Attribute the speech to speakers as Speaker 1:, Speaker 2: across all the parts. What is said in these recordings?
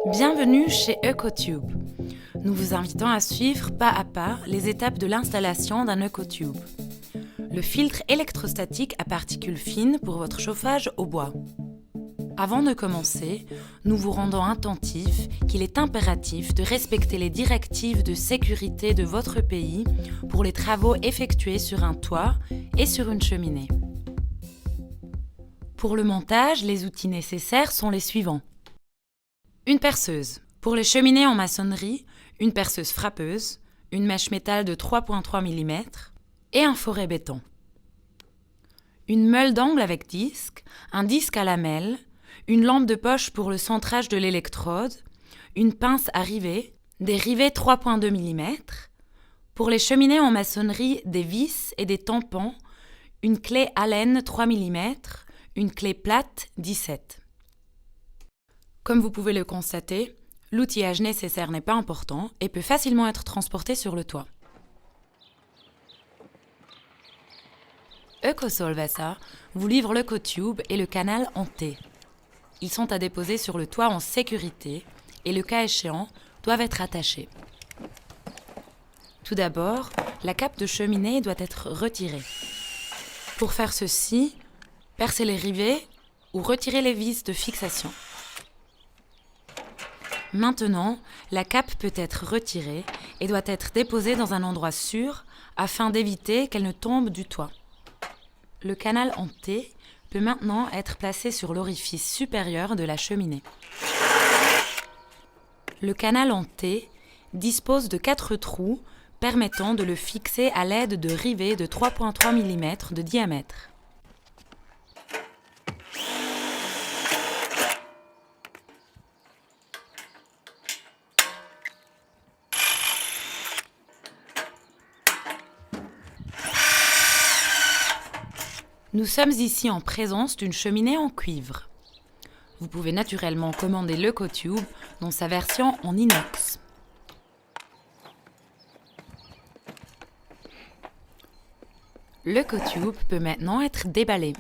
Speaker 1: Bienvenue chez EcoTube. Nous vous invitons à suivre pas à pas les étapes de l'installation d'un EcoTube. Le filtre électrostatique à particules fines pour votre chauffage au bois. Avant de commencer, nous vous rendons attentifs qu'il est impératif de respecter les directives de sécurité de votre pays pour les travaux effectués sur un toit et sur une cheminée. Pour le montage, les outils nécessaires sont les suivants. Une perceuse. Pour les cheminées en maçonnerie, une perceuse frappeuse, une mèche métal de 3,3 mm et un foret béton. Une meule d'angle avec disque, un disque à lamelles, une lampe de poche pour le centrage de l'électrode, une pince à rivets, des rivets 3,2 mm. Pour les cheminées en maçonnerie, des vis et des tampons, une clé Allen 3 mm, une clé plate 17. Comme vous pouvez le constater, l'outillage nécessaire n'est pas important et peut facilement être transporté sur le toit. EcoSolvesa vous livre l'EcoTube et le canal en T. Ils sont à déposer sur le toit en sécurité et, le cas échéant, doivent être attachés. Tout d'abord, la cape de cheminée doit être retirée. Pour faire ceci, percez les rivets ou retirez les vis de fixation. Maintenant, la cape peut être retirée et doit être déposée dans un endroit sûr afin d'éviter qu'elle ne tombe du toit. Le canal en T peut maintenant être placé sur l'orifice supérieur de la cheminée. Le canal en T dispose de 4 trous permettant de le fixer à l'aide de rivets de 3,3 mm de diamètre. Nous sommes ici en présence d'une cheminée en cuivre. Vous pouvez naturellement commander l'EcoTube dans sa version en inox. L'EcoTube peut maintenant être déballé.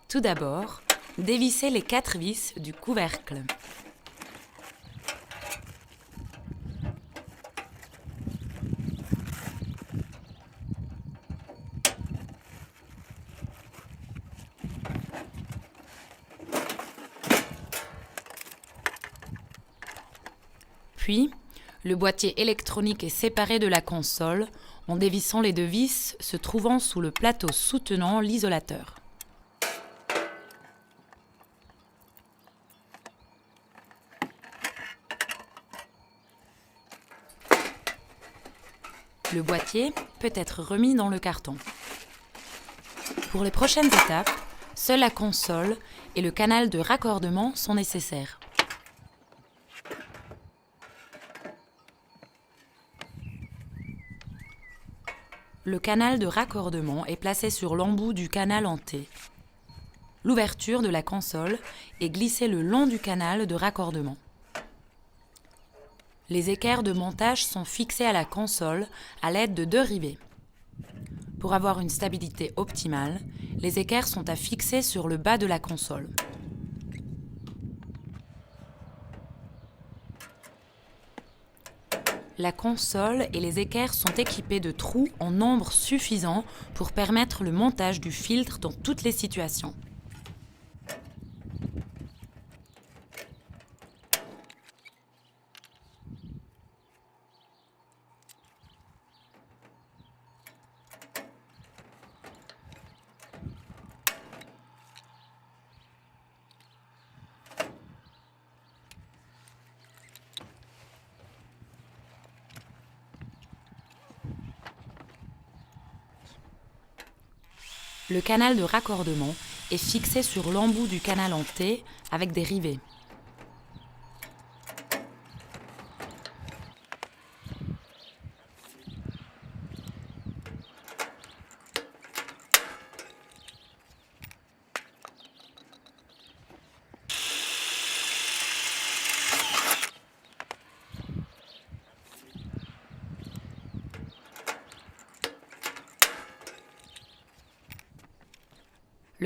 Speaker 1: Tout d'abord, dévissez les 4 vis du couvercle. Puis, le boîtier électronique est séparé de la console en dévissant les 2 vis se trouvant sous le plateau soutenant l'isolateur. Le boîtier peut être remis dans le carton. Pour les prochaines étapes, seule la console et le canal de raccordement sont nécessaires. Le canal de raccordement est placé sur l'embout du canal en T. L'ouverture de la console est glissée le long du canal de raccordement. Les équerres de montage sont fixés à la console à l'aide de 2 rivets. Pour avoir une stabilité optimale, les équerres sont à fixer sur le bas de la console. La console et les équerres sont équipés de trous en nombre suffisant pour permettre le montage du filtre dans toutes les situations. Le canal de raccordement est fixé sur l'embout du canal en T avec des rivets.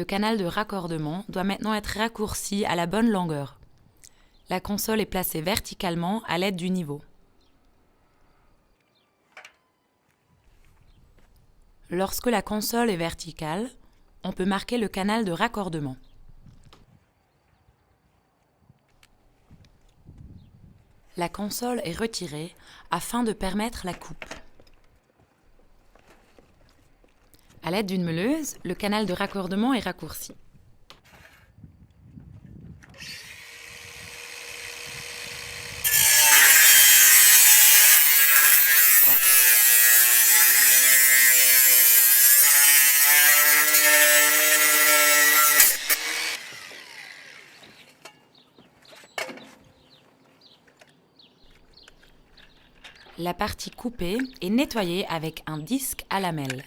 Speaker 1: Le canal de raccordement doit maintenant être raccourci à la bonne longueur. La console est placée verticalement à l'aide du niveau. Lorsque la console est verticale, on peut marquer le canal de raccordement. La console est retirée afin de permettre la coupe. À l'aide d'une meuleuse, le canal de raccordement est raccourci. La partie coupée est nettoyée avec un disque à lamelles.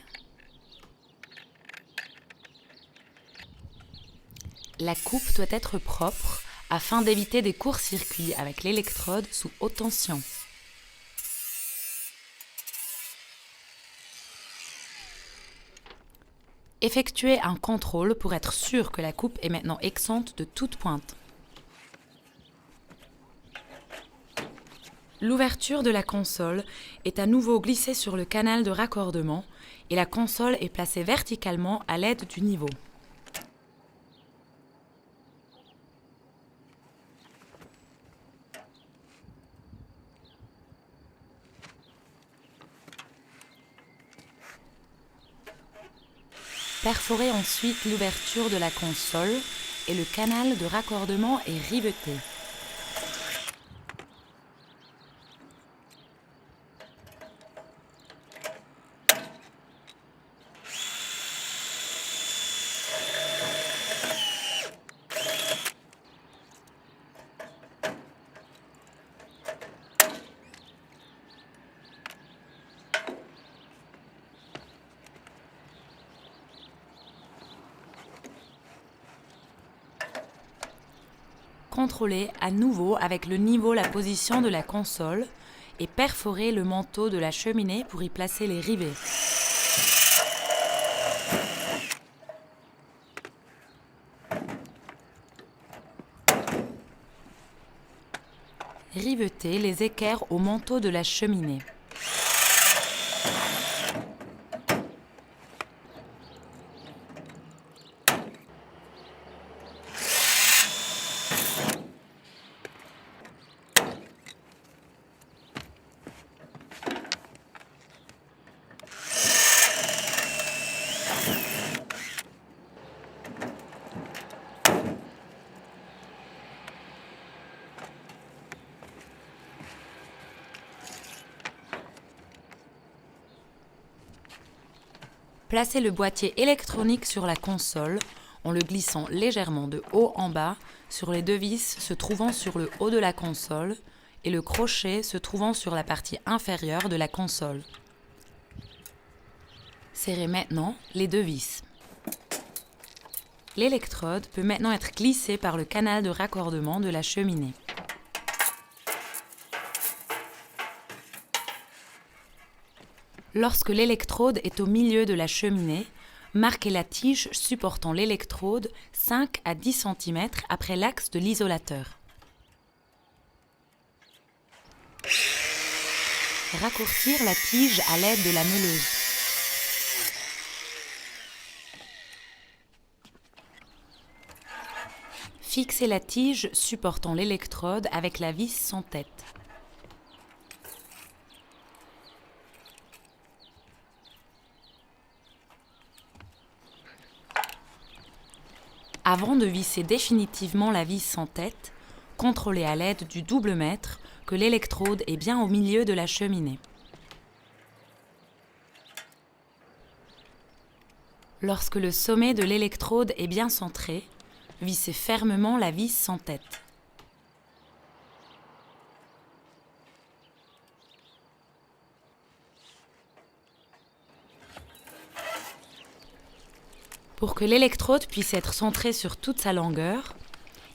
Speaker 1: La coupe doit être propre afin d'éviter des courts-circuits avec l'électrode sous haute tension. Effectuez un contrôle pour être sûr que la coupe est maintenant exempte de toute pointe. L'ouverture de la console est à nouveau glissée sur le canal de raccordement et la console est placée verticalement à l'aide du niveau. Perforez ensuite l'ouverture de la console et le canal de raccordement est riveté. Contrôlez à nouveau avec le niveau la position de la console et perforez le manteau de la cheminée pour y placer les rivets. Rivetez les équerres au manteau de la cheminée. Placez le boîtier électronique sur la console en le glissant légèrement de haut en bas sur les deux vis se trouvant sur le haut de la console et le crochet se trouvant sur la partie inférieure de la console. Serrez maintenant les deux vis. L'électrode peut maintenant être glissée par le canal de raccordement de la cheminée. Lorsque l'électrode est au milieu de la cheminée, marquez la tige supportant l'électrode 5 à 10 cm après l'axe de l'isolateur. Raccourcir la tige à l'aide de la meuleuse. Fixez la tige supportant l'électrode avec la vis sans tête. Avant de visser définitivement la vis sans tête, contrôlez à l'aide du double mètre que l'électrode est bien au milieu de la cheminée. Lorsque le sommet de l'électrode est bien centré, vissez fermement la vis sans tête. Pour que l'électrode puisse être centrée sur toute sa longueur,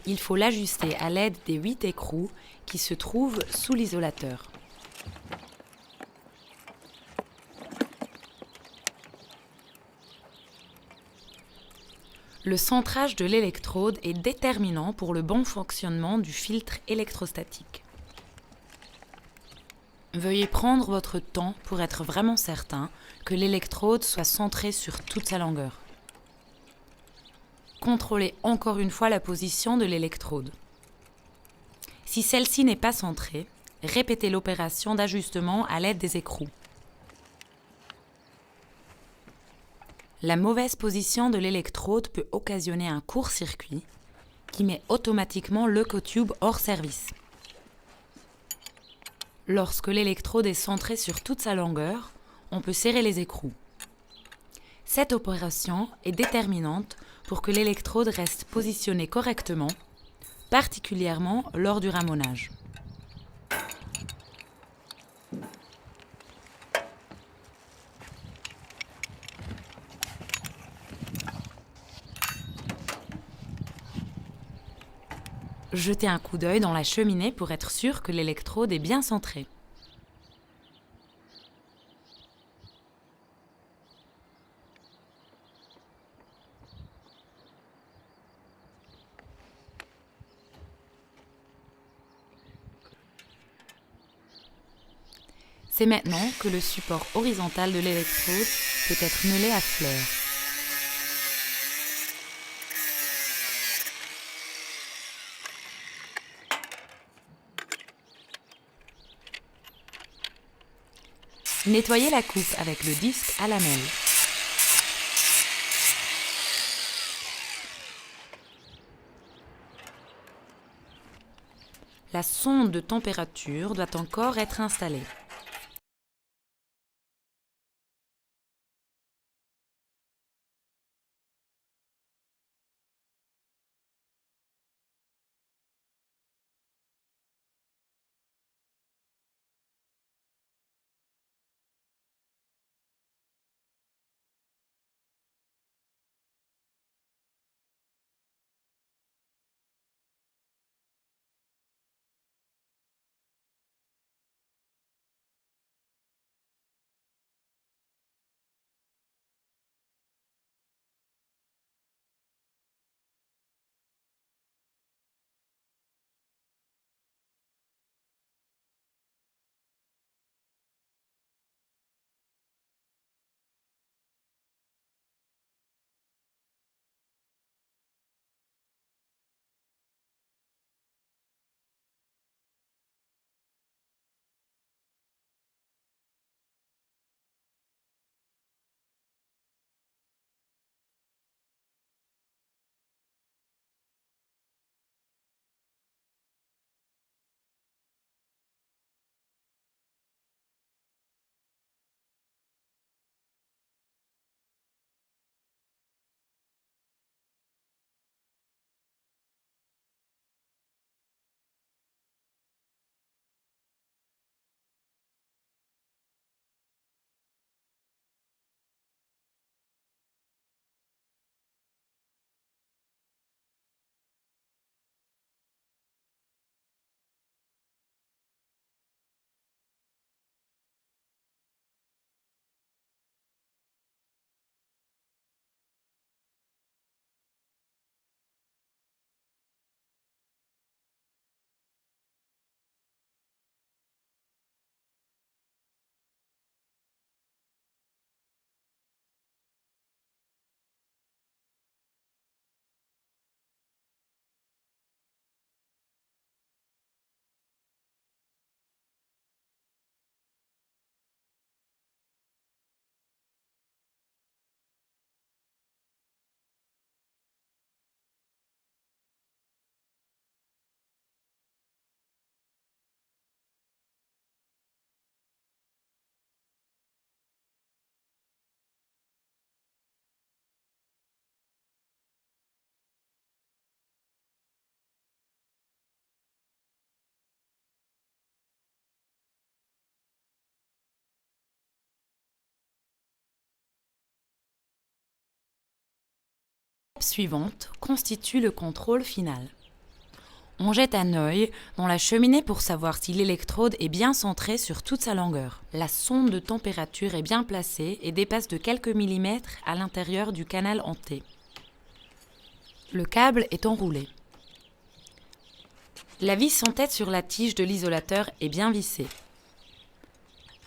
Speaker 1: il faut l'ajuster à l'aide des 8 écrous qui se trouvent sous l'isolateur. Le centrage de l'électrode est déterminant pour le bon fonctionnement du filtre électrostatique. Veuillez prendre votre temps pour être vraiment certain que l'électrode soit centrée sur toute sa longueur. Contrôlez encore une fois la position de l'électrode. Si celle-ci n'est pas centrée, répétez l'opération d'ajustement à l'aide des écrous. La mauvaise position de l'électrode peut occasionner un court-circuit qui met automatiquement l'EcoTube hors service. Lorsque l'électrode est centrée sur toute sa longueur, on peut serrer les écrous. Cette opération est déterminante pour que l'électrode reste positionnée correctement, particulièrement lors du ramonage. Jetez un coup d'œil dans la cheminée pour être sûr que l'électrode est bien centrée. C'est maintenant que le support horizontal de l'électrode peut être meulé à fleur. Nettoyez la coupe avec le disque à lamelles. La sonde de température doit encore être installée. L'étape suivante constitue le contrôle final. On jette un œil dans la cheminée pour savoir si l'électrode est bien centrée sur toute sa longueur. La sonde de température est bien placée et dépasse de quelques millimètres à l'intérieur du canal en T. Le câble est enroulé. La vis en tête sur la tige de l'isolateur est bien vissée.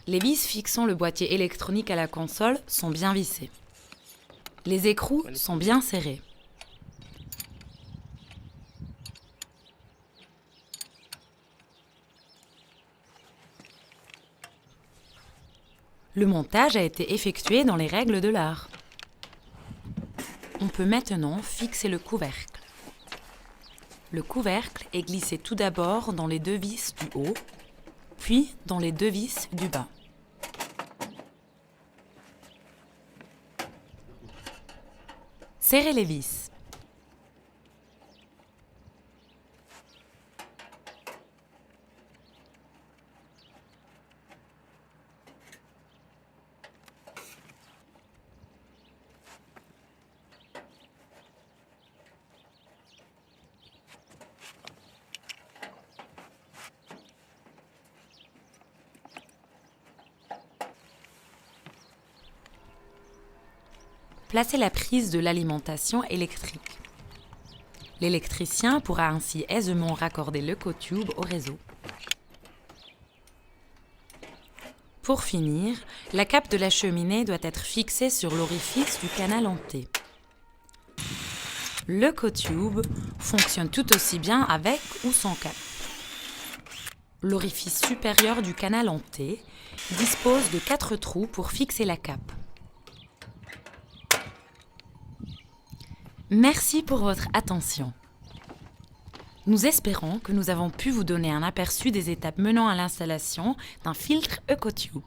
Speaker 1: Les vis fixant le boîtier électronique à la console sont bien vissées. Les écrous sont bien serrés. Le montage a été effectué dans les règles de l'art. On peut maintenant fixer le couvercle. Le couvercle est glissé tout d'abord dans les deux vis du haut, puis dans les deux vis du bas. Serrez les vis. Placez la prise de l'alimentation électrique. L'électricien pourra ainsi aisément raccorder l'EcoTube au réseau. Pour finir, la cape de la cheminée doit être fixée sur l'orifice du canal en T. L'EcoTube fonctionne tout aussi bien avec ou sans cape. L'orifice supérieur du canal en T dispose de 4 trous pour fixer la cape. Merci pour votre attention. Nous espérons que nous avons pu vous donner un aperçu des étapes menant à l'installation d'un filtre EcoTube.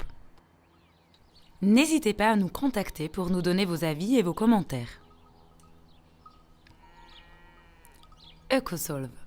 Speaker 1: N'hésitez pas à nous contacter pour nous donner vos avis et vos commentaires. EcoSolve.